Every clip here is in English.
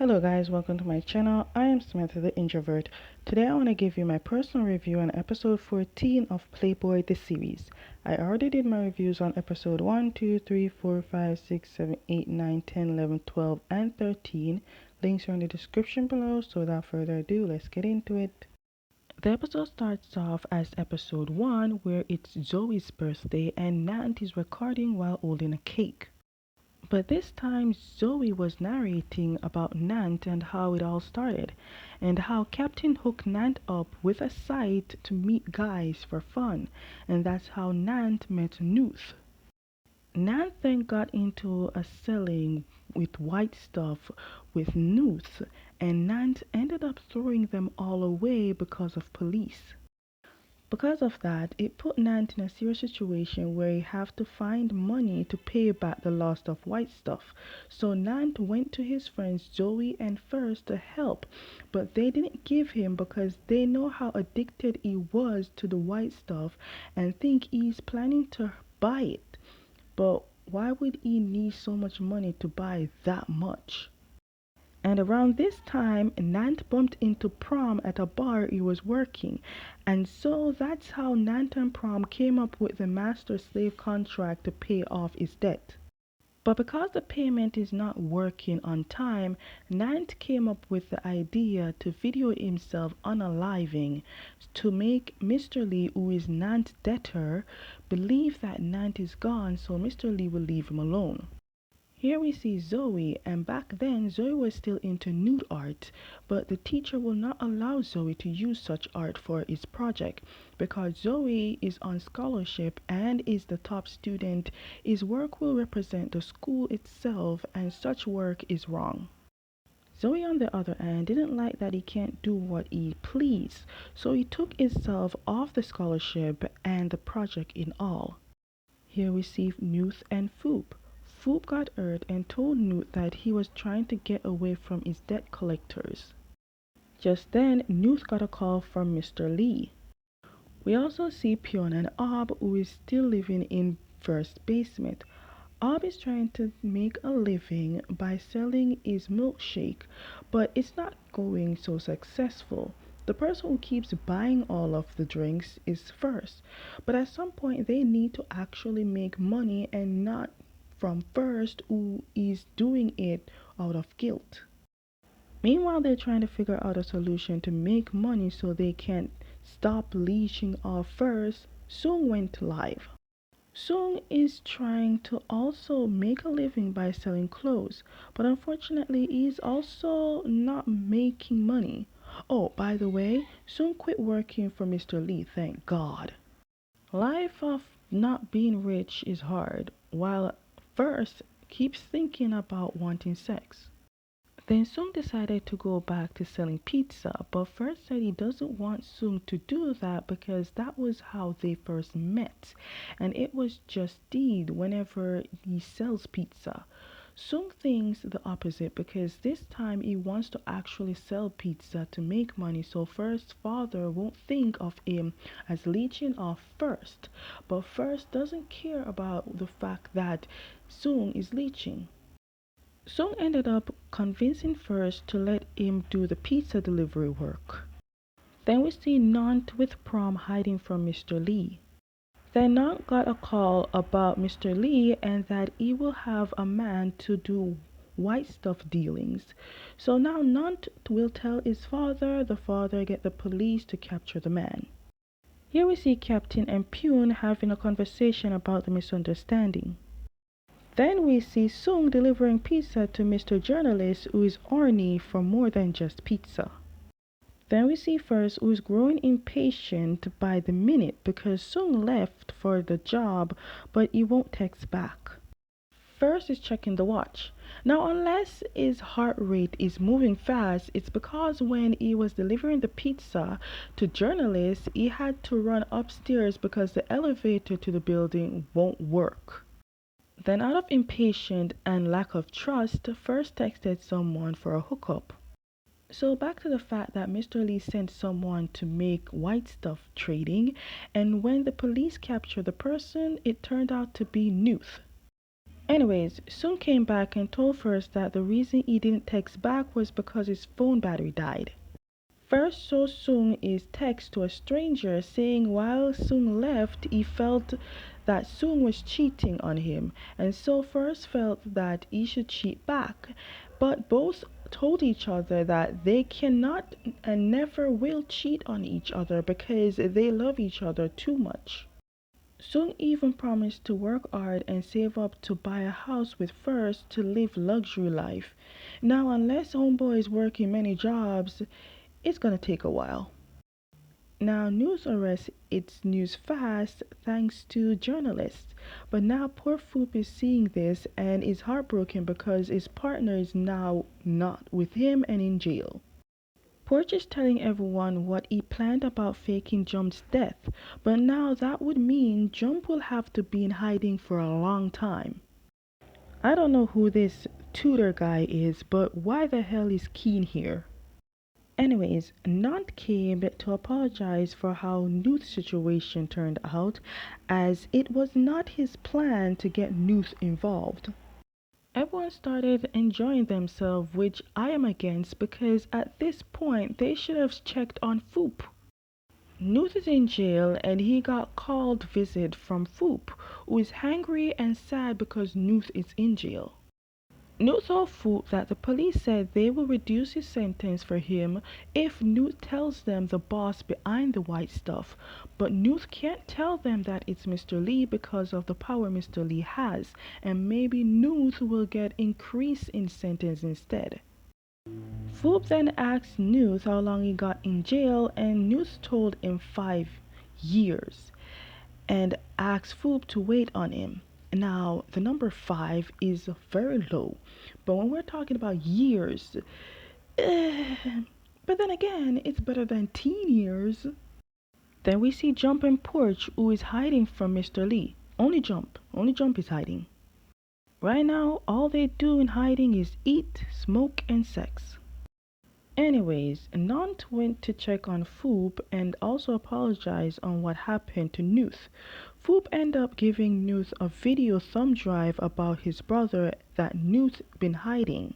Hello guys, welcome to my channel. I am Samantha the Introvert. Today I want to give you my personal review on episode 14 of Playboyy the series. I already did my reviews on episode 1, 2, 3, 4, 5, 6, 7, 8, 9, 10, 11, 12, and 13. Links are in the description below, so without further ado, let's get into it. The episode starts off as episode 1 where it's Zoe's birthday and Nant is recording while holding a cake. But this time Zoe was narrating about Nant and how it all started, and how Captain hooked Nant up with a site to meet guys for fun, and that's how Nant met Nuth. Nant then got into a selling with white stuff with Nuth, and Nant ended up throwing them all away because of police. Because of that, it put Nant in a serious situation where he have to find money to pay back the loss of white stuff. So Nant went to his friends Zoe and First to help, but they didn't give him because they know how addicted he was to the white stuff and think he's planning to buy it. But why would he need so much money to buy that much? And around this time, Nant bumped into Prom at a bar he was working. And so that's how Nant and Prom came up with the master-slave contract to pay off his debt. But because the payment is not working on time, Nant came up with the idea to video himself unaliving to make Mr. Lee, who is Nant's debtor, believe that Nant is gone so Mr. Lee will leave him alone. Here we see Zoe, and back then Zoe was still into nude art, but the teacher will not allow Zoe to use such art for his project. Because Zoe is on scholarship and is the top student, his work will represent the school itself, and such work is wrong. Zoe on the other hand didn't like that he can't do what he please, so he took himself off the scholarship and the project in all. Here we see Nuth and Foop. Foop got hurt and told Nuth that he was trying to get away from his debt collectors. Just then, Nuth got a call from Mr. Lee. We also see Pion and Ob, who is still living in first basement. Ob is trying to make a living by selling his milkshake, but it's not going so successful. The person who keeps buying all of the drinks is First, but at some point they need to actually make money and not from First, who is doing it out of guilt. Meanwhile, they're trying to figure out a solution to make money so they can stop leeching off First. Sung went live. Sung is trying to also make a living by selling clothes, but unfortunately he's also not making money. Oh, by the way, Sung quit working for Mr. Lee, thank God. Life of not being rich is hard, while First keeps thinking about wanting sex. Then Sung decided to go back to selling pizza, but First said he doesn't want Sung to do that because that was how they first met, and it was just deed whenever he sells pizza. Sung thinks the opposite because this time he wants to actually sell pizza to make money so First's father won't think of him as leeching off First, but First doesn't care about the fact that Sung is leeching. Sung ended up convincing First to let him do the pizza delivery work. Then we see Nant with Prom hiding from Mr. Lee. Then Nant got a call about Mr. Lee and that he will have a man to do white stuff dealings. So now Nant will tell his father, the father get the police to capture the man. Here we see Captain and Pune having a conversation about the misunderstanding. Then we see Sung delivering pizza to Mr. Journalist, who is horny for more than just pizza. Then we see First, who is growing impatient by the minute because Sung left for the job but he won't text back. First is checking the watch. Now unless his heart rate is moving fast, it's because when he was delivering the pizza to journalists, he had to run upstairs because the elevator to the building won't work. Then out of impatience and lack of trust, First texted someone for a hookup. So back to the fact that Mr. Lee sent someone to make white stuff trading, and when the police captured the person, it turned out to be Nuth. Anyways, Sung came back and told First that the reason he didn't text back was because his phone battery died. First saw Sung is text to a stranger saying while Sung left he felt that Sung was cheating on him, and so First felt that he should cheat back. But both told each other that they cannot and never will cheat on each other because they love each other too much. Sung even promised to work hard and save up to buy a house with First to live luxury life. Now, unless homeboy is working many jobs, it's gonna take a while. Now, news arrests its news fast thanks to journalists. But now poor Foop is seeing this and is heartbroken because his partner is now not with him and in jail. Porch is telling everyone what he planned about faking Jump's death, but now that would mean Jump will have to be in hiding for a long time. I don't know who this tutor guy is, but why the hell is Keen here? Anyways, Nant came to apologize for how Newt's situation turned out, as it was not his plan to get Newt involved. Everyone started enjoying themselves, which I am against because at this point they should have checked on Foop. Newt is in jail and he got called visit from Foop, who is hangry and sad because Newt is in jail. Newt told Foop that the police said they will reduce his sentence for him if Newt tells them the boss behind the white stuff, but Newt can't tell them that it's Mr. Lee because of the power Mr. Lee has, and maybe Newt will get increase in sentence instead. Foop then asked Newt how long he got in jail, and Newt told him 5 years, and asked Foop to wait on him. Now, the number 5 is very low, but when we're talking about years, eh, but then again, it's better than teen years. Then we see Jump and Porch, who is hiding from Mr. Lee. Only Jump is hiding. Right now, all they do in hiding is eat, smoke, and sex. Anyways, Nant went to check on Foop and also apologize on what happened to Newt. Foop ended up giving Newt a video thumb drive about his brother that Newt been hiding.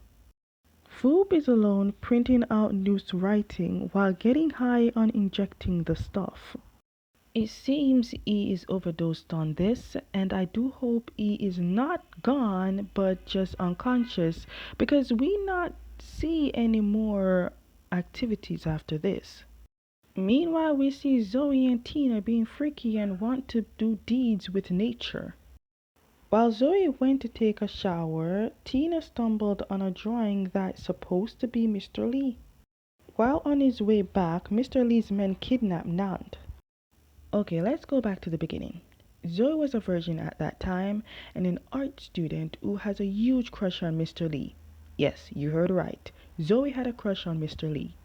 Foop is alone printing out Newt's writing while getting high on injecting the stuff. It seems he is overdosed on this, and I do hope he is not gone but just unconscious because we not see any more activities after this. Meanwhile, we see ZOEY and TEENA being freaky and want to do deeds with nature. While ZOEY went to take a shower, TEENA stumbled on a drawing that's supposed to be Mr. Lee. While on his way back, Mr. Lee's men kidnapped Nant. Okay, let's go back to the beginning. ZOEY was a virgin at that time and an art student who has a huge crush on Mr. Lee. Yes, you heard right. ZOEY had a crush on Mr. Lee.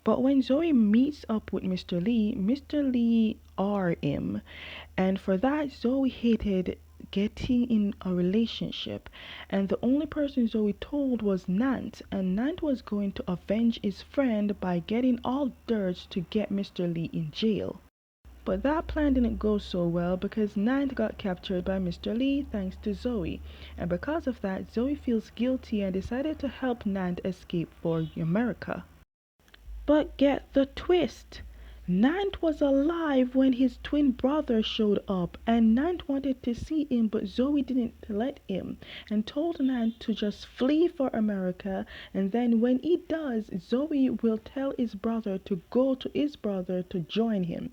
But when ZOEY meets up with Mr. Lee R him, and for that ZOEY hated getting in a relationship, and the only person ZOEY told was Nant, and Nant was going to avenge his friend by getting all dirt to get Mr. Lee in jail. But that plan didn't go so well because Nant got captured by Mr. Lee thanks to ZOEY, and because of that ZOEY feels guilty and decided to help Nant escape for America. But get the twist! Nant was alive when his twin brother showed up, and Nant wanted to see him, but ZOEY didn't let him and told Nant to just flee for America, and then when he does, ZOEY will tell his brother to go to his brother to join him.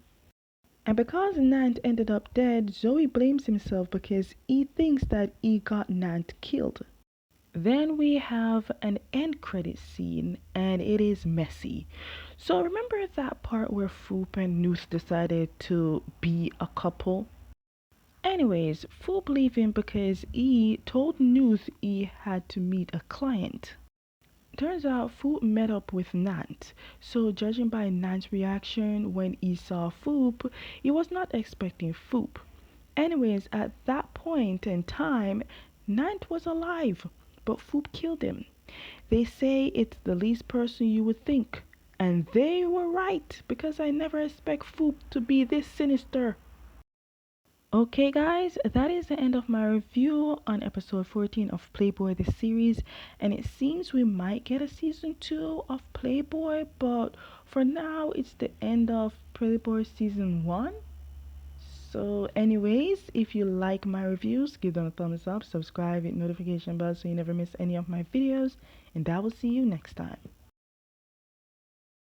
And because Nant ended up dead, ZOEY blames himself because he thinks that he got Nant killed. Then we have an end credit scene and it is messy. So remember that part where Foop and Newt decided to be a couple? Anyways, Foop leaving because he told Newt he had to meet a client. Turns out Foop met up with Nant, so judging by Nant's reaction when he saw Foop, he was not expecting Foop. Anyways, at that point in time, Nant was alive, but Foop killed him. They say it's the least person you would think, and they were right because I never expect Foop to be this sinister. Okay, guys, that is the end of my review on episode 14 of Playboy the series, and it seems we might get a season 2 of Playboy, but for now, it's the end of Playboy season 1. So, anyways, if you like my reviews, give them a thumbs up, subscribe, hit notification bell so you never miss any of my videos, and I will see you next time.